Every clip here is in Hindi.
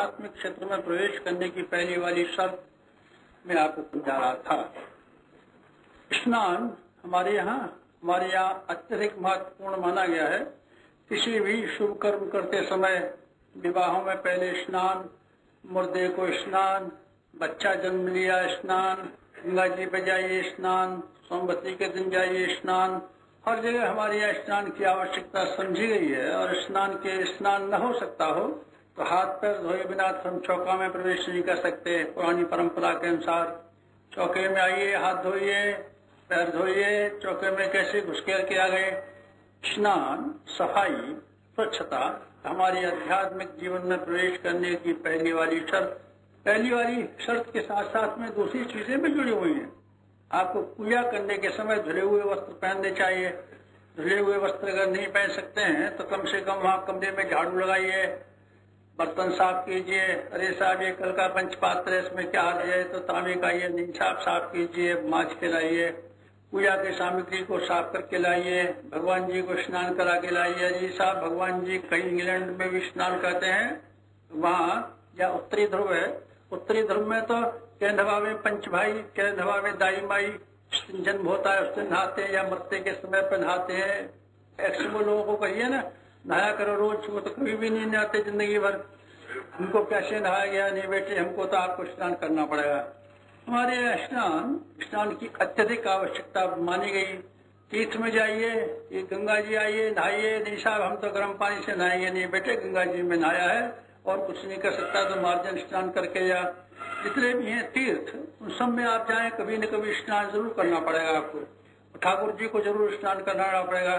आध्यात्मिक क्षेत्र में प्रवेश करने की पहली वाली शर्त मैं आपको समझा रहा था। स्नान हमारे यहाँ अत्यधिक महत्वपूर्ण माना गया है। किसी भी शुभ कर्म करते समय विवाहों में पहले स्नान, मुर्दे को स्नान, बच्चा जन्म लिया स्नान, गंगा जी पे जाइए स्नान, सोमवती के दिन जाइए स्नान, हर जगह हमारे यहाँ स्नान की आवश्यकता समझी गई है। और स्नान न हो सकता हो तो हाथ पैर धोए बिना तो हम चौका में प्रवेश नहीं कर सकते। पुरानी परंपरा के अनुसार चौके में आइए, हाथ धोइए, पैर धोइए, चौके में कैसे घुस के आ गए। स्नान, सफाई, स्वच्छता हमारी आध्यात्मिक जीवन में प्रवेश करने की पहली वाली शर्त के साथ साथ में दूसरी चीजें भी जुड़ी हुई हैं। आपको पूजा करने के समय धुले हुए वस्त्र पहनने चाहिए। धुले हुए वस्त्र अगर नहीं पहन सकते हैं तो कम से कम वहाँ कमरे में झाड़ू लगाइए, बर्तन साफ कीजिए। अरे साहब ये कल का पंचपात्र है, इसमें क्या हाल है, तो तांबे का ये नहीं साफ कीजिए, मांझ के लाइए। पूजा की सामग्री को साफ करके लाइए। भगवान जी को स्नान करा के लाइए। जी साहब, भगवान जी कहीं इंग्लैंड में भी स्नान करते हैं, वहाँ या उत्तरी ध्रुव है, उत्तरी ध्रुव में तो केंधवा में पंच भाई, केंधवा में दाई माई जन्म होता है, उससे नहाते हैं, या मरते के समय पर नहाते हैं। एक्सपो लोगों को कहिए ना नहाया करो रोज, वो तो कभी भी नहीं नहाते जिंदगी भर। हमको कैसे नहाया गया? नहीं बेटे, हमको तो आपको स्नान करना पड़ेगा। हमारे स्नान की अत्यधिक आवश्यकता मानी गई। तीर्थ में जाइए, ये गंगा जी आइए नहाइए। नहीं साहब, हम तो गर्म पानी से नहाएंगे। नहीं बेटे, गंगा जी में नहाया है और कुछ नहीं कर सकता तो मार्जन स्नान करके या जितने भी हैं तीर्थ, उन सब में आप जाएं, कभी न कभी स्नान जरूर करना पड़ेगा आपको। ठाकुर जी को जरूर स्नान करना पड़ेगा।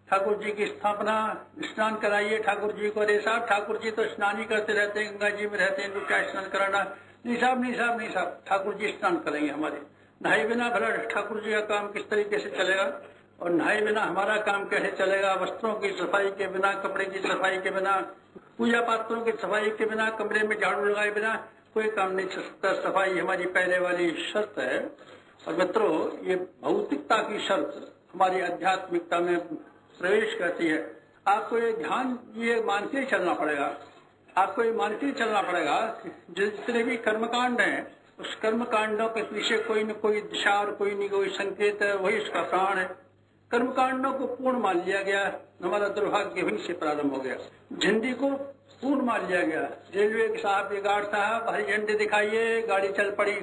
ठाकुर जी की स्थापना स्नान कराइए ठाकुर जी को। अरे साहब, ठाकुर जी तो स्नान ही करते रहते हैं, गंगा जी में रहते हैं, इनको क्या स्नान कराना? नहीं साहब, ठाकुर जी स्नान करेंगे हमारे। नहाए बिना भला ठाकुर जी का काम किस तरीके से चलेगा, और नहाए बिना हमारा काम कैसे चलेगा? वस्त्रों की सफाई के बिना, कपड़े की सफाई के बिना, पूजा पात्रों की सफाई के बिना, कमरे में झाड़ू लगाए बिना कोई काम नहीं चल सकता। सफाई हमारी पहले वाली शर्त है। और मित्रों, ये भौतिकता की शर्त हमारी आध्यात्मिकता में प्रवेश करती है। आपको ये मान के चलना पड़ेगा। आपको ये मान के चलना पड़ेगा जितने भी कर्मकांड हैं, उस कर्मकांडों के पीछे कोई न कोई दिशा और कोई न कोई संकेत है, वही उसका प्राण है। कर्मकांडों को पूर्ण मान लिया गया, हमारा दुर्भाग्य वहीं से प्रारंभ हो गया। झंडी को पूर्ण मान लिया गया। रेलवे के साहब, ये गार्ड साहब, हरी झंडी दिखाइए, गाड़ी चल पड़ी।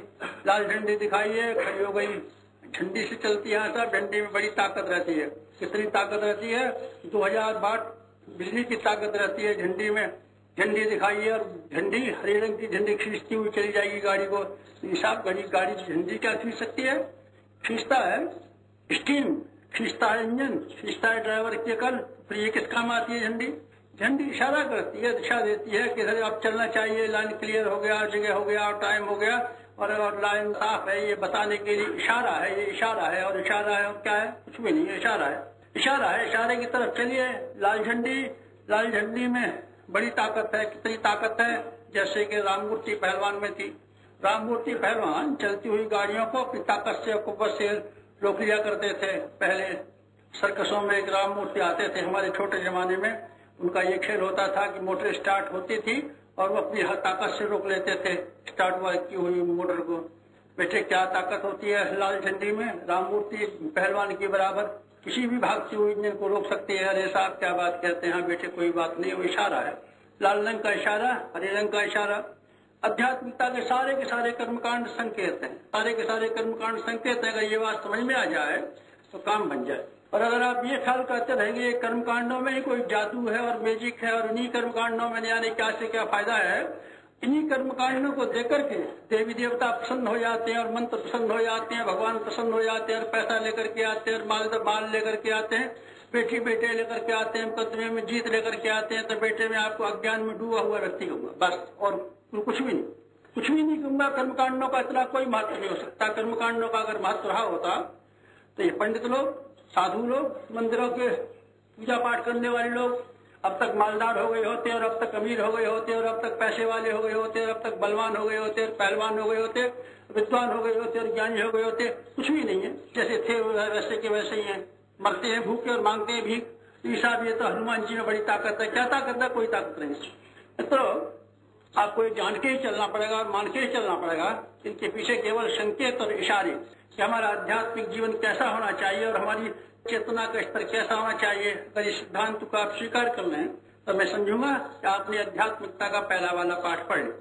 लाल झंडी दिखाइए, खड़ी हो गई। झंडी से चलती है साहब, झंडी में बड़ी ताकत रहती है। कितनी ताकत रहती है? 2000 वाट बिजली की ताकत रहती है झंडी में। झंडी दिखाइए और झंडी, हरे रंग की झंडी खींचती हुई चली जाएगी गाड़ी को। साहब, गाड़ी झंडी क्या खींच सकती है? खींचता है स्टीम, खींचता है इंजन, खींचता है ड्राइवर की अकल। फिर ये किस काम आती है झंडी? झंडी इशारा करती है, दिशा देती है कि अब चलना चाहिए, लाइन क्लियर हो गया, जगह हो गया, टाइम हो गया, और लाइन साफ है, ये बताने के लिए इशारा है। ये इशारा है, और इशारा है और क्या है? कुछ भी नहीं है, इशारा है। इशारे की तरफ चलिए। लाल झंडी में बड़ी ताकत है। कितनी ताकत है? जैसे कि राममूर्ति पहलवान में थी। राममूर्ति पहलवान चलती हुई गाड़ियों को अपनी ताकत से, कुव्वत से रोक लिया करते थे। पहले सर्कसों में एक राममूर्ति आते थे हमारे छोटे जमाने में। उनका ये खेल होता था कि मोटर स्टार्ट होती थी और वो अपनी हर ताकत से रोक लेते थे स्टार्ट की हुई मोटर को। बेटे, क्या ताकत होती है लाल झंडी में? राममूर्ति पहलवान के बराबर किसी भी भागती हुई इंजन को रोक सकती है। अरे साहब, क्या बात कहते हैं? बेटे, कोई बात नहीं, वो इशारा है। लाल रंग का इशारा, हरे रंग का इशारा। आध्यात्मिकता के सारे कर्मकांड संकेत हैं। सारे के सारे कर्मकांड संकेत हैं। अगर ये बात समझ में आ जाए तो काम बन जाए। और अगर आप ये ख्याल करते रहेंगे ये कर्मकांडों में ही कोई जादू है और मैजिक है, और इन्हीं कर्मकांडों में यानी क्या से क्या फायदा है, इन्हीं कर्मकांडों को देकर के देवी देवता प्रसन्न हो जाते हैं, और मंत्र प्रसन्न हो जाते हैं, भगवान प्रसन्न हो जाते हैं, और पैसा लेकर के आते हैं, और माल लेकर के आते हैं, बेटे लेकर के आते हैं, मुकदमे में जीत लेकर के आते हैं। तो बेटे, मैं आपको अज्ञान में डूबा हुआ व्यक्ति कहूंगा, बस, और कुछ भी नहीं कहूंगा। कर्मकांडों का इतना कोई महत्व नहीं हो सकता। कर्मकांडों का अगर महत्व रहा होता तो ये पंडित लोग, साधु लोग, मंदिरों के पूजा पाठ करने वाले लोग अब तक मालदार हो गए होते, और अब तक अमीर हो गए होते, और अब तक पैसे वाले हो गए होते, और अब तक बलवान हो गए होते, और पहलवान हो गए होते, विद्वान हो गए होते, और ज्ञानी हो गए होते। कुछ भी नहीं है, जैसे थे वैसे के वैसे ही हैं। मरते हैं भूखे और मांगते हैं भीख। ईसा, ये तो हनुमान जी में बड़ी ताकत है। क्या ताकत है? कोई ताकत नहीं। तो आपको ये जान के ही चलना पड़ेगा और मान के ही चलना पड़ेगा। इनके पीछे केवल संकेत और इशारे कि हमारा आध्यात्मिक जीवन कैसा होना चाहिए और हमारी चेतना का स्तर कैसा होना चाहिए। अगर इस सिद्धांत को आप स्वीकार कर लें तो मैं समझूंगा कि आपने आध्यात्मिकता का पहला वाला पाठ पढ़ लिया।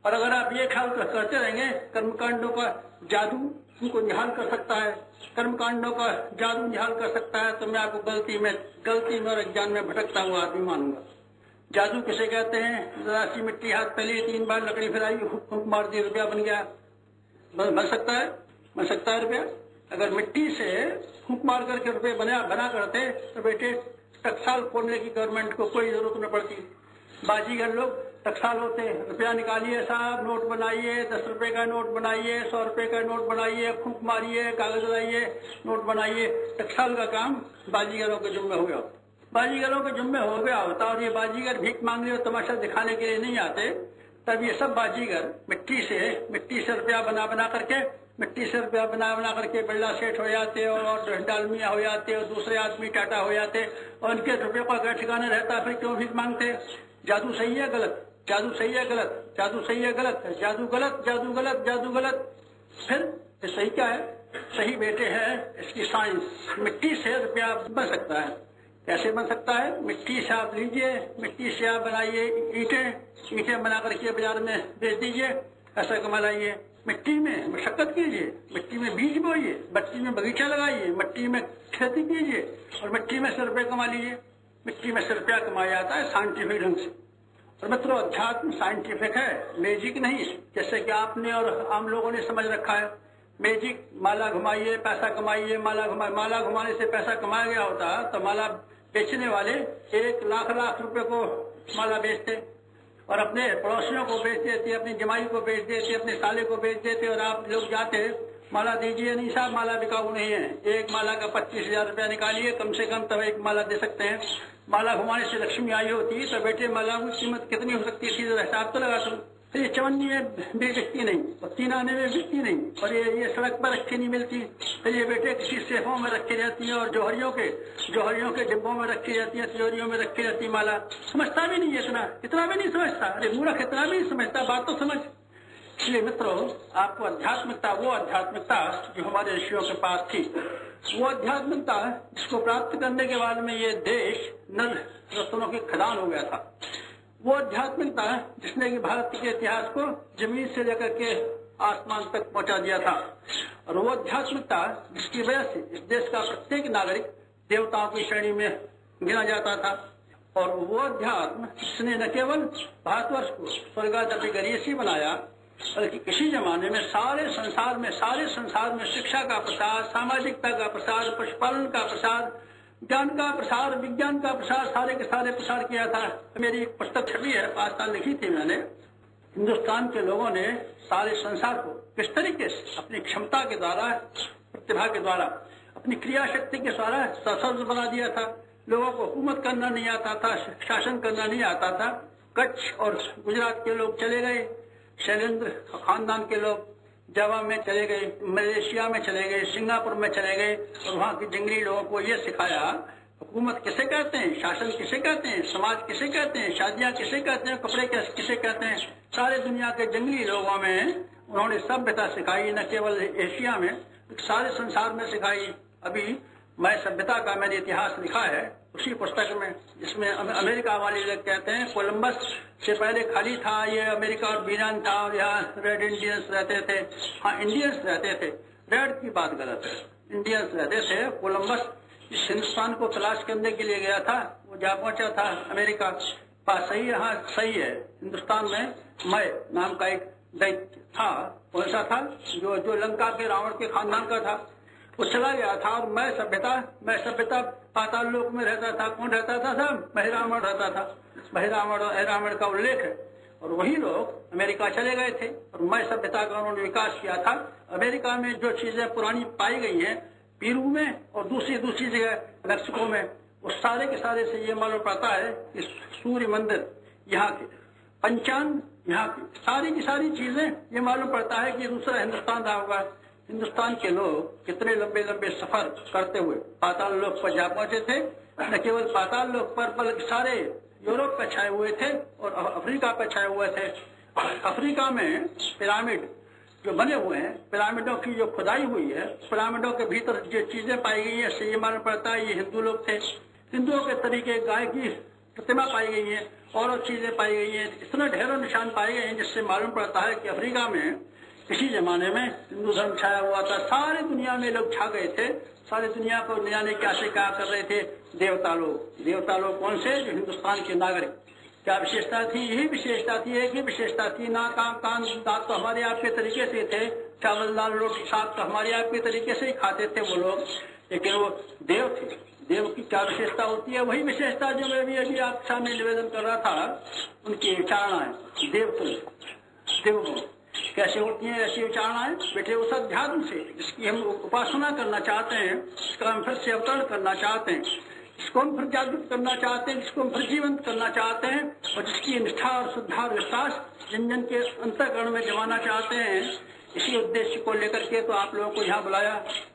और अगर आप ये ख्याल करते रहेंगे कर्मकांडों का जादू उनको निहाल कर सकता है, कर्मकांडों का जादू निहाल कर सकता है, तो मैं आपको गलती में और अज्ञान में भटकता हुआ आदमी मानूंगा। जादू किसे कहते हैं? जरा सी मिट्टी हाथ पहले 3 बार लकड़ी फिराई, हुक मार दी, रुपया बन गया। बन सकता है रुपया। अगर मिट्टी से फूंक मार करके रुपये बना करते तो बेटे टकसाल खोलने की गवर्नमेंट को कोई जरूरत न पड़ती। बाजीगर लोग टकसाल होते, रुपया निकालिए साहब, नोट बनाइए, 10 रुपए का नोट बनाइए, 100 रुपए का नोट बनाइए, फूंक मारिए, कागज लाइए, नोट बनाइए। टकसाल का काम बाजीगरों के जुम्मे हो गया, बाजीगरों के जुम्मे हो गया होता। और ये बाजीगर भीख मांगने और तमाशा दिखाने के लिए नहीं आते। तब ये सब बाजीगर मिट्टी से रुपया बना करके बिरला सेठ हो जाते और डालमिया हो जाते और दूसरे आदमी टाटा हो जाते और उनके रुपये का अगर ठिकाना रहता फिर क्यों भीख मांगते? जादू सही है गलत, जादू सही है गलत, जादू सही है गलत, जादू गलत, जादू गलत, जादू गलत। फिर सही क्या है? सही बेटे है इसकी साइंस। मिट्टी से रुपया बन सकता है। कैसे बन सकता है? मिट्टी से आप लीजिए, मिट्टी से आप बनाइए ईंटें बना करके बाजार में बेच दीजिए, ऐसा कमा लाइए। मिट्टी में मशक्कत कीजिए, मिट्टी में बीज बोइए, मिट्टी में बगीचा लगाइए, मिट्टी में खेती कीजिए और मिट्टी में से रुपये कमा लीजिए। मिट्टी में से रुपया कमाया जाता है साइंटिफिक ढंग से। और मित्रों, अध्यात्म साइंटिफिक है, मैजिक नहीं। जैसे कि आपने और आम लोगों ने समझ रखा है मैजिक, माला घुमाइए पैसा कमाइए, माला घुमाने से पैसा कमाया गया होता तो माला बेचने वाले 1 लाख रुपए को माला बेचते और अपने पड़ोसियों को बेच देते, अपनी जमाई को बेच देते, अपने साले को बेच देते। और आप लोग जाते, माला दीजिए, नहीं साहब माला बिकाऊ नहीं है, एक माला का 25,000 रुपया निकालिए, कम से कम तब एक माला दे सकते हैं। माला घुमाने से लक्ष्मी आई होती तो बेटे माला की कीमत कितनी हो सकती थी, हिसाब तो लगा तुम। तो ये चवन्नी में बिकती नहीं और 3 आने में बिकती नहीं और ये सड़क पर रखी नहीं मिलती। तो ये बेटे किसी सेफों में रखी रहती है और जोहरियों के डिब्बों में रखी रहती है, तिजोरियों में रखी रहती माला। समझता भी नहीं है, इतना भी नहीं समझता। अरे मूर्ख इतना भी नहीं समझता, बात तो समझ। इसलिए मित्रों, आपको आध्यात्मिकता, वो आध्यात्मिकता जो हमारे ऋषियों के पास थी, वो आध्यात्मिकता जिसको प्राप्त करने के बाद में ये देश नर रत्नों की खदान हो गया था, वो आध्यात्मिकता जिसने कि भारत के इतिहास को जमीन से लेकर के आसमान तक पहुंचा दिया था। और वो आध्यात्मिकता जिसकी वजह से इस देश का प्रत्येक नागरिक देवताओं की श्रेणी में गिना जाता था। और वो अध्यात्म जिसने न केवल भारतवर्ष को स्वर्गादपि गरीयसी बनाया, बल्कि किसी जमाने में सारे संसार में शिक्षा का प्रसार, सामाजिकता का प्रसार, पशुपालन का प्रसार, ज्ञान का प्रसार, विज्ञान का प्रसार, सारे के सारे प्रसार किया था। मेरी एक पुस्तक छपी है, 5 साल लिखी थी मैंने। हिंदुस्तान के लोगों ने सारे संसार को किस तरीके से अपनी क्षमता के द्वारा, प्रतिभा के द्वारा, अपनी क्रिया शक्ति के द्वारा सशक्त बना दिया था। लोगों को हुकूमत करना नहीं आता था, शासन करना नहीं आता था। कच्छ और गुजरात के लोग चले गए, शैलेंद्र खानदान के लोग जावा में चले गए, मलेशिया में चले गए, सिंगापुर में चले गए और वहाँ के जंगली लोगों को ये सिखाया हुकूमत किसे कहते हैं, शासन किसे कहते हैं, समाज किसे कहते हैं, शादियाँ किसे कहते हैं, कपड़े किसे कहते हैं। सारे दुनिया के जंगली लोगों में उन्होंने सभ्यता सिखाई, न केवल एशिया में, सारे संसार में सिखाई। अभी मैं सभ्यता का मैंने इतिहास लिखा है उसी पुस्तक में, जिसमें अमेरिका वाले लोग कहते हैं कोलंबस से पहले खाली था ये अमेरिका और बीनान था और यहाँ रेड इंडियंस रहते थे। हाँ, इंडियंस रहते थे, रेड की बात गलत है, इंडियंस रहते थे। कोलंबस इस हिंदुस्तान को तलाश करने के लिए गया था, वो जा पहुंचा था अमेरिका। बात सही है, हाँ सही है। हिंदुस्तान में मय नाम का एक दैत्य था, कौन सा था, जो लंका के रावण के खानदान का था। वो चला गया था और मैं सभ्यता पाताल लोक में रहता था। कौन रहता था साहब? महिरावण रहता था। महिरावण का उल्लेख है। और वही लोग अमेरिका चले गए थे और मैं सभ्यता का उन्होंने विकास किया था। अमेरिका में जो चीजें पुरानी पाई गई हैं, पीरू में और दूसरी जगह मेक्सिको में, वो सारे के सारे से ये मालूम पड़ता है कि सूर्य मंदिर यहाँ के, पंचांग यहाँ की सारी चीजें ये मालूम पड़ता है कि दूसरा हिंदुस्तान रहा होगा। हिंदुस्तान के लोग कितने लंबे सफर करते हुए पाताल लोक पर जा पहुंचे थे। न केवल पाताल लोक पर बल्कि सारे यूरोप पे छाए हुए थे और अफ्रीका पे छाए हुए थे। अफ्रीका में पिरामिड जो बने हुए हैं, पिरामिडों की जो खुदाई हुई है, पिरामिडों के भीतर जो चीजें पाई गई है, इससे ये मालूम पड़ता है ये हिंदू लोग थे। हिंदुओं के तरीके गाय की प्रतिमा पाई गई है और चीजें पाई गई हैं। इतने ढेरों निशान पाए गए हैं जिससे मालूम पड़ता है कि अफ्रीका में किसी जमाने में हिंदू धर्म छाया हुआ था। सारी दुनिया में लोग छा गए थे, सारी दुनिया को न जाने क्या से क्या कर रहे थे। देवता लोग कौन से? जो हिंदुस्तान के नागरिक। क्या विशेषता थी? यही विशेषता थी, एक ही विशेषता थी। नाक कान दांत तो हमारे आपके तरीके से थे, चावल दाल रोटी साग तो हमारे आपके तरीके से ही खाते थे वो लोग, लेकिन वो देव थे। देव की क्या विशेषता होती है? वही विशेषता जो मैं भी अभी आपके सामने निवेदन कर रहा था, उनकी विचारणाएं देवगुण कैसे होती हैं। ऐसी विचारणाएं बेटे उस अध्यात्म से जिसकी हम उपासना करना चाहते हैं, जिसका हम फिर से अवतरण करना चाहते हैं, जिसको हम फिर जागृत करना चाहते हैं, जिसको हम फिर जीवंत करना चाहते हैं और जिसकी निष्ठा और शुद्धा और विश्वास जन जन के अंतःकरण में जमाना चाहते हैं। इसी उद्देश्य को लेकर के तो आप लोगों को यहाँ बुलाया।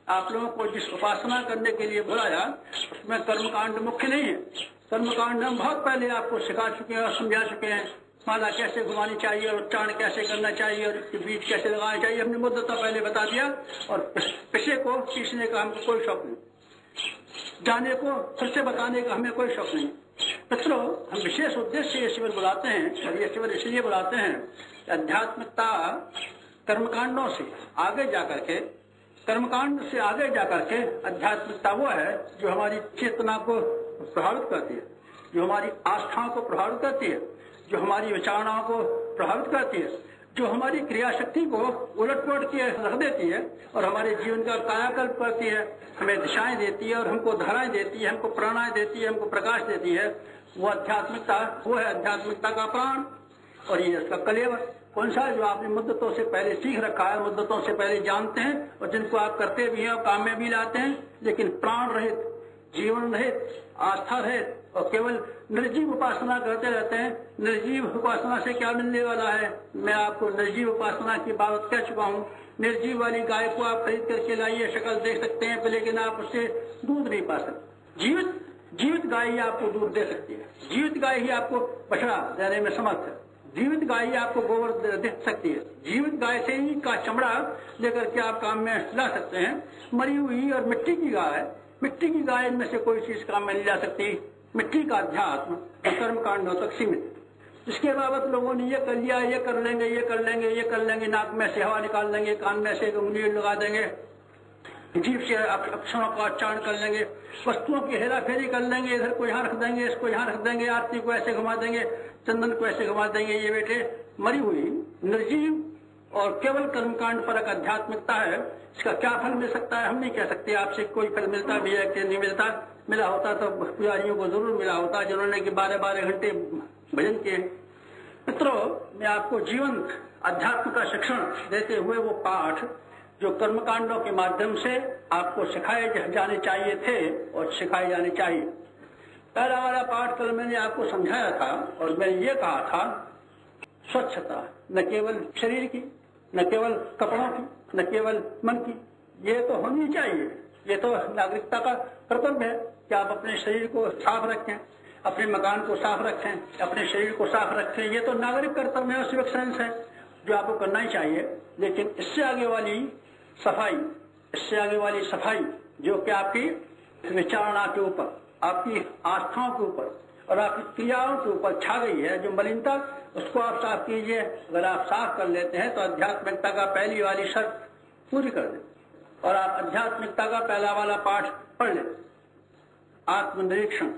आप लोगों को जिस उपासना करने के लिए बुलाया उसमें कर्मकांड मुख्य नहीं है। कर्मकांड हम बहुत पहले आपको सिखा चुके हैं और समझा चुके हैं। माला कैसे घुमानी चाहिए और उच्चारण कैसे करना चाहिए और इसके बीच कैसे लगाना चाहिए, हमने मुद्दता पहले बता दिया। और पिछले को सीखने का हमको कोई शौक नहीं, जाने को फिर से बताने का हमें कोई शौक नहीं। मित्रों, हम विशेष उद्देश्य से ये शिविर बुलाते हैं और ये शिविर इसलिए बुलाते हैं कि आध्यात्मिकता कर्मकांडों से आगे जाकर के, कर्मकांड से आगे जाकर के आध्यात्मिकता वो है जो हमारी चेतना को प्रभावित करती है, जो हमारी आस्थाओं को प्रभावित करती है, जो हमारी विचारणाओं को प्रभावित करती है, जो हमारी क्रिया शक्ति को उलट पलट के रख देती है और हमारे जीवन का कायाकल्प करती है, हमें दिशाएं देती है और हमको धाराएं देती है, हमको प्रेरणाएं देती है, हमको प्रकाश देती है। वो आध्यात्मिकता, वो है आध्यात्मिकता का प्राण। और ये इसका कलेवर कौन सा है? जो आपने मुद्दतों से पहले सीख रखा है, मुद्दतों से पहले जानते हैं और जिनको आप करते भी हैं और काम में भी लाते हैं, लेकिन प्राण रहित, जीवन रहित, आस्था रहित और केवल निर्जीव उपासना करते रहते हैं। निर्जीव उपासना से क्या मिलने वाला है? मैं आपको निर्जीव उपासना की बात कह चुका हूँ। निर्जीव वाली गाय को आप खरीद करके लाइए, शक्ल देख सकते हैं, लेकिन आप उससे दूध नहीं पा सकते। जीवित गाय ही आपको दूध दे सकती है, जीवित गाय ही आपको बछड़ा देने में समर्थ है, जीवित गाय ही आपको गोबर दे सकती है। जीवित गाय से ही का चमड़ा लेकर के आप काम में ला सकते हैं। मरी हुई और मिट्टी की गाय, मिट्टी की गाय इनमें से कोई चीज काम में नहीं ला सकती। मिट्टी का अध्यात्म कर्म कांडों तक सीमित। इसके बाबत लोगों ने ये कर लिया, ये कर लेंगे, ये कर लेंगे, ये कर लेंगे, नाक में से हवा निकाल लेंगे, कान में से उंगली लगा देंगे, जीभ से अक्षरों का उच्चारण कर लेंगे, वस्तुओं की हेरा फेरी कर लेंगे, इधर को यहाँ रख देंगे, इसको यहाँ रख देंगे, आरती को ऐसे घुमा देंगे, चंदन को ऐसे घुमा देंगे। ये बेटे मरी हुई निर्जीव और केवल कर्मकांड परक आध्यात्मिकता है। इसका क्या फल मिल सकता है हम नहीं कह सकते। आपसे कोई फल मिलता भी है कि नहीं मिलता। मिला होता तो पुजारियों को जरूर मिला होता जिन्होंने कि 12-12 घंटे भजन किए। मित्रों, मैं आपको जीवंत अध्यात्म का शिक्षण देते हुए वो पाठ जो कर्मकांडों के माध्यम से आपको सिखाए जाने चाहिए थे और सिखाए जाने चाहिए। पहला वाला पाठ कल मैंने आपको समझाया था और मैंने ये कहा था, स्वच्छता न केवल शरीर की, न केवल कपड़ों की, न केवल मन की, ये तो होनी चाहिए। ये तो नागरिकता का कर्तव्य है कि आप अपने शरीर को साफ रखें, अपने मकान को साफ रखें, अपने शरीर को साफ रखें। ये तो नागरिक कर्तव्य है, सिविक सेंस है जो आपको करना ही चाहिए। लेकिन इससे आगे वाली सफाई, इससे आगे वाली सफाई जो कि आपकी विचारणा के ऊपर, आपकी आस्थाओं के ऊपर और आपकी क्रियाओं के ऊपर छा गई है, जो मलिनता, उसको आप साफ कीजिए। अगर आप साफ कर लेते हैं तो आध्यात्मिकता का पहली वाली शर्त पूरी कर दें और आप आध्यात्मिकता का पहला वाला पाठ पढ़ लें। आत्मनिरीक्षण,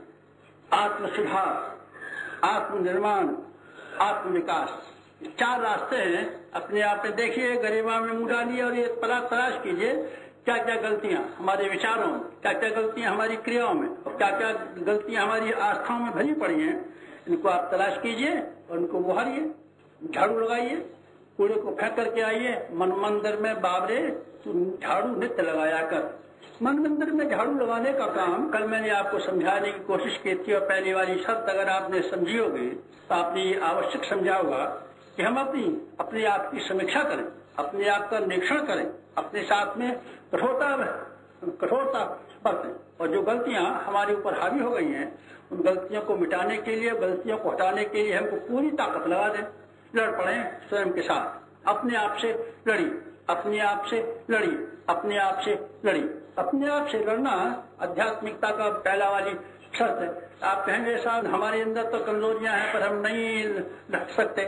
आत्म सुधार, आत्मनिर्माण, आत्म विकास, 4 रास्ते हैं। अपने आप में देखिए, गरिमा में मुंह डालिए और ये तलाश कीजिए क्या क्या गलतियां हमारे विचारों में, क्या क्या गलतियां हमारी क्रियाओं में और क्या क्या गलतियां हमारी आस्थाओं में भरी पड़ी हैं। इनको आप तलाश कीजिए और उनको बुहारिए, झाड़ू लगाइए, कूड़े को फेंक करके आइए। मन मंदिर में बाबरे झाड़ू नित्य लगाया कर। मन मंदिर में झाड़ू लगाने का काम कल मैंने आपको समझाने की कोशिश की थी और पहली वाली शब्द अगर आपने समझी होगी तो आपने आवश्यक समझा होगा कि हम अपने आप की समीक्षा करें, अपने आप का निरीक्षण करें, अपने साथ में कठोरता बरतें। और जो गलतियां हमारे ऊपर हावी हो गई हैं, उन गलतियों को मिटाने के लिए, गलतियों को हटाने के लिए हमको पूरी ताकत लगा दें, लड़ पड़े स्वयं के साथ, अपने आप से लड़ी, अपने आप से लड़ी, अपने आप से लड़ी। अपने आप से लड़ना आध्यात्मिकता का पहला वाली शर्त है। आप कहेंगे साहब हमारे अंदर तो कमजोरियां हैं पर हम नहीं लड़ सकते।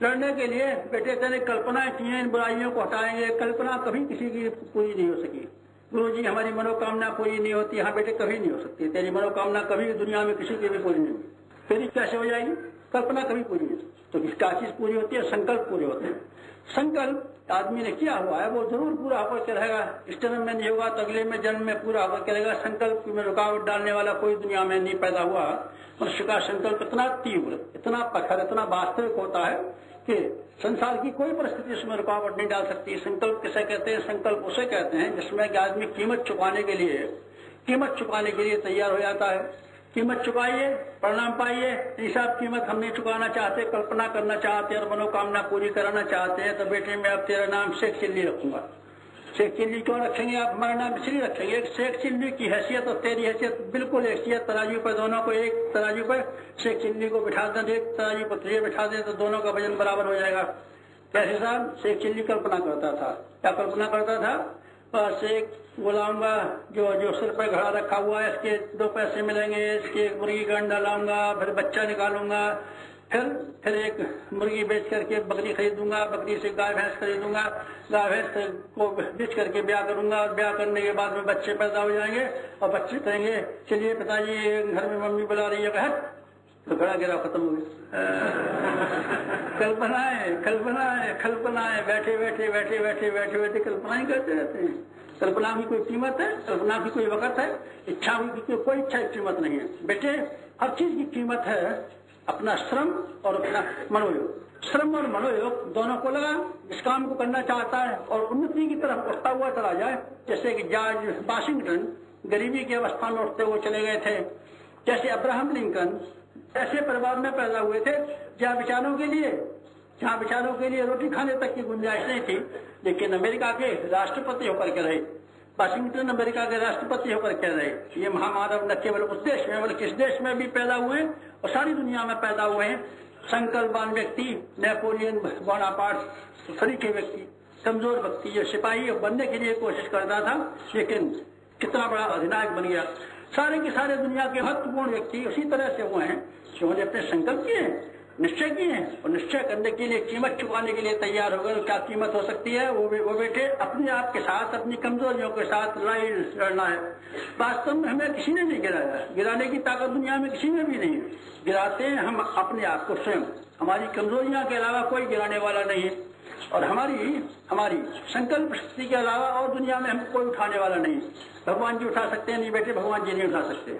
लड़ने के लिए बेटे तेरे कल्पनाएं की हैं, इन बुराइयों को हटाएंगे। कल्पना कभी किसी की पूरी नहीं हो सकी। गुरु जी हमारी मनोकामना पूरी नहीं होती, हाँ बेटे कभी नहीं हो सकती। तेरी मनोकामना कभी दुनिया में किसी की भी पूरी नहीं होगी। फिर कैसे हो जाएगी? कल्पना कभी पूरी नहीं। तो किसका चीज पूरी होती है? संकल्प पूरे होते हैं। संकल्प आदमी ने किया हुआ है वो जरूर पूरा होकर के रहेगा। इस जन्म में नहीं होगा तो अगले में जन्म में पूरा होकर के रहेगा। संकल्प में रुकावट डालने वाला कोई दुनिया में नहीं पैदा हुआ। मनुष्य का संकल्प इतना तीव्र, इतना प्रखर, इतना वास्तविक होता है कि संसार की कोई परिस्थिति उसमें रुकावट नहीं डाल सकती। संकल्प किसे कहते हैं? संकल्प उसे कहते हैं जिसमें कि आदमी कीमत चुकाने के लिए तैयार हो जाता है। कीमत चुकाइए, परिणाम पाइए। हिसाब कीमत हम नहीं चुकाना चाहते, कल्पना करना चाहते और मनोकामना पूरी कराना चाहते हैं तो बेटे मैं अब तेरा नाम शेख चिल्ली रखूंगा। शेख चिल्ली क्यों रखेंगे आप? हमारा नाम इसलिए रखेंगे। शेख चिल्ली की हैसियत और तेरी हैसियत बिल्कुल एक ही है। तराजू पर दोनों को, एक तराजू पर शेख चिल्ली को बिठा दें, एक तराजू पर तुझे बिठा दें तो दोनों का वजन बराबर हो जाएगा। कैसे साहब? शेख चिल्ली कल्पना करता था। क्या कल्पना करता था? बस एक बुलाऊंगा जो सिर पर घड़ा रखा हुआ है, इसके 2 पैसे मिलेंगे, इसके एक मुर्गी का अंडा लाऊंगा, फिर बच्चा निकालूंगा, फिर एक मुर्गी बेच करके बकरी खरीदूंगा, बकरी से गाय भैंस खरीदूंगा, गाय भैंस को बेच करके ब्याह करूंगा और ब्याह करने के बाद में बच्चे पैदा हो जाएंगे और बच्चे कहेंगे चलिए पिताजी घर में मम्मी बुला रही है, तो घड़ा गिरा खत्म हो गया। कल्पनाएं बैठे कल्पनाएं करते रहते हैं। कल्पना की कोई कीमत है? कल्पना की कोई वक़्त है? इच्छा की कोई इच्छा की कीमत नहीं है बेटे। हर चीज की कीमत है अपना श्रम और अपना मनोयोग। श्रम और मनोयोग दोनों को लगा, इस काम को करना चाहता है और उन्नति की तरफ उठता हुआ चला जाए। जैसे कि जॉर्ज वाशिंगटन गरीबी की अवस्था में उठते हुए चले गए थे, जैसे अब्राहम लिंकन ऐसे परिवार में पैदा हुए थे जहाँ बेचारों के लिए रोटी खाने तक की गुंजाइश नहीं थी, लेकिन अमेरिका के राष्ट्रपति होकर के रहे। वाशिंगटन अमेरिका के राष्ट्रपति होकर के रहे। ये महामानव न केवल उस देश में बल्कि इस देश में भी पैदा हुए और सारी दुनिया में पैदा हुए हैं। संकल्पवान व्यक्ति नेपोलियन बोनापार्ट सरीखे व्यक्ति, कमजोर व्यक्ति, जो सिपाही बनने के लिए कोशिश करता था लेकिन कितना बड़ा अधिनायक बन गया। सारे के सारे दुनिया के महत्वपूर्ण व्यक्ति उसी तरह से हुए हैं जिन्होंने अपने संकल्प किए, निश्चय किए हैं और निश्चय करने के लिए, कीमत चुकाने के लिए तैयार हो गए। तो क्या कीमत हो सकती है? वो बेटे अपने आप के साथ, अपनी कमजोरियों के साथ लड़ाई लड़ना है। वास्तव में हमें किसी ने नहीं गिराया, गिराने की ताकत दुनिया में किसी में भी नहीं है। गिराते हैं हम अपने आप को स्वयं। हमारी कमजोरियां के अलावा कोई गिराने वाला नहीं है और हमारी संकल्प शक्ति के अलावा और दुनिया में हम कोई उठाने वाला नहीं। भगवान जी उठा सकते हैं? नहीं बेटे, भगवान जी नहीं उठा सकते।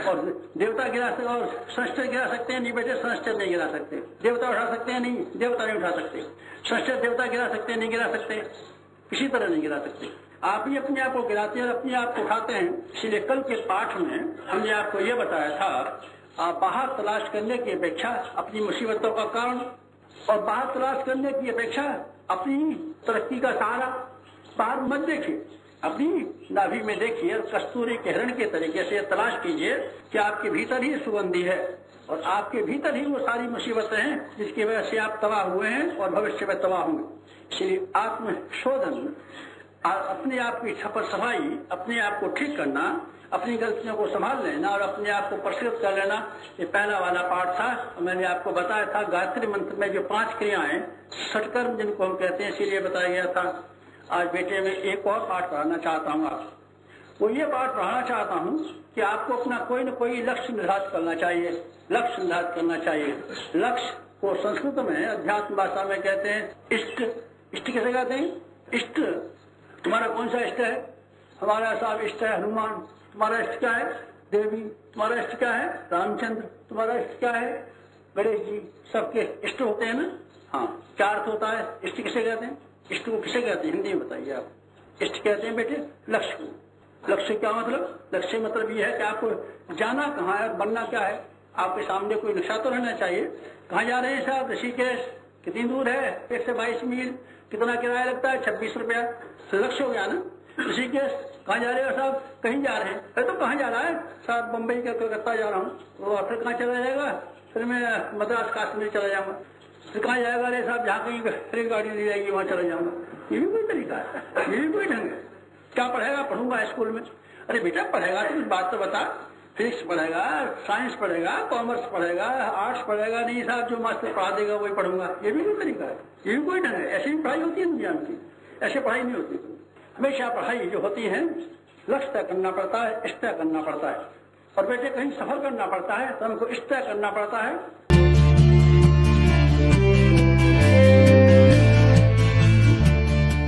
और देवता गिरा सकते और संस्टर गिरा सकते हैं? नहीं बेटे, संस्टर नहीं गिरा सकते। देवता उठा सकते हैं? नहीं, देवता नहीं उठा सकते। संस्टर देवता गिरा सकते हैं? नहीं गिरा सकते, किसी तरह नहीं गिरा सकते। आप ही अपने आप को गिराते हैं और अपने आप को उठाते हैं। इसलिए कल के पाठ में हमने आपको यह बताया था, आप बाहर तलाश करने की अपेक्षा अपनी मुसीबतों का कारण और बाहर तलाश करने की अपेक्षा अपनी तरक्की का सहारा बाहर मत देखिए, अपनी नाभि में देखिए और कस्तूरी के हिरण के तरीके से तलाश कीजिए कि आपके भीतर ही सुगंधी है और आपके भीतर ही वो सारी मुसीबतें हैं जिसकी वजह से आप तबाह हुए हैं और भविष्य में तबाह होंगे। इसलिए आत्मशोधन, अपने आप की छपर सफाई, अपने आप को ठीक करना, अपनी गलतियों को संभाल लेना और अपने आप को परिष्कृत कर लेना, ये पहला वाला पाठ था। मैंने आपको बताया था गायत्री मंत्र में जो 5 क्रियाएं, षटकर्म जिनको हम कहते हैं, इसीलिए बताया गया था। आज बेटे में एक और पाठ पढ़ाना चाहता हूँ आपको। वो ये पाठ पढ़ाना चाहता हूँ कि आपको अपना कोई न कोई लक्ष्य निर्धारित करना चाहिए। लक्ष्य निर्धारित करना चाहिए। लक्ष्य को संस्कृत में, अध्यात्म भाषा में कहते हैं इष्ट। इष्ट किसे कहते हैं? इष्ट। तुम्हारा कौन सा इष्ट है? हमारा साहब इष्ट है हनुमान। तुम्हारा इष्ट क्या है? देवी। तुम्हारा इष्ट क्या है? रामचंद्र। तुम्हारा इष्ट क्या है? गणेश जी। सबके इष्ट होते हैं ना? हाँ। क्या अर्थ होता है? इष्ट किसे कहते हैं? इष्ट को किसे कहते हैं? हिंदी में बताइए आप। इष्ट कहते हैं बेटे लक्ष्य को। लक्ष्य क्या मतलब? लक्ष्य मतलब ये है कि आपको जाना कहाँ है और बनना क्या है। आपके सामने कोई नक्शा तो रहना चाहिए। कहाँ जा रहे हैं साहब? ऋषिकेश। कितनी दूर है? 122 मील। कितना किराया लगता है? 26 रुपया। तो लक्ष्य हो गया ना। ऋषिकेश कहाँ जा रहे हो साहब? कहीं जा रहे हैं। अरे तो कहाँ जा रहा है साहब? बम्बई का कलकत्ता जा रहा हूँ। तो फिर कहाँ चला जाएगा? फिर मैं मद्रास काश्मीर चला जाऊंगा। फिर कहाँ जाएगा? अरे साहब जहाँ कहीं रेलगाड़ी नहीं जाएगी वहाँ चला जाऊंगा। ये भी कोई तरीका है? ये भी कोई ढंग है? क्या पढ़ेगा? पढ़ूंगा स्कूल में। अरे बेटा पढ़ेगा तो कुछ बात तो बता। फिजिक्स पढ़ेगा, साइंस पढ़ेगा, कॉमर्स पढ़ेगा, आर्ट्स पढ़ेगा? नहीं साहब जो मास्टर पढ़ा देगा वही पढ़ूंगा। ये भी कोई तरीका है? ये भी कोई ढंग है? ऐसी भी पढ़ाई होती है दुनिया की? ऐसे पढ़ाई नहीं होती। हमेशा पढ़ाई जो होती है लक्ष्य तय करना पड़ता है, इष्ट तय करना पड़ता है। और बेटे कहीं सफर करना पड़ता है तो हमको इष्ट तय करना पड़ता है।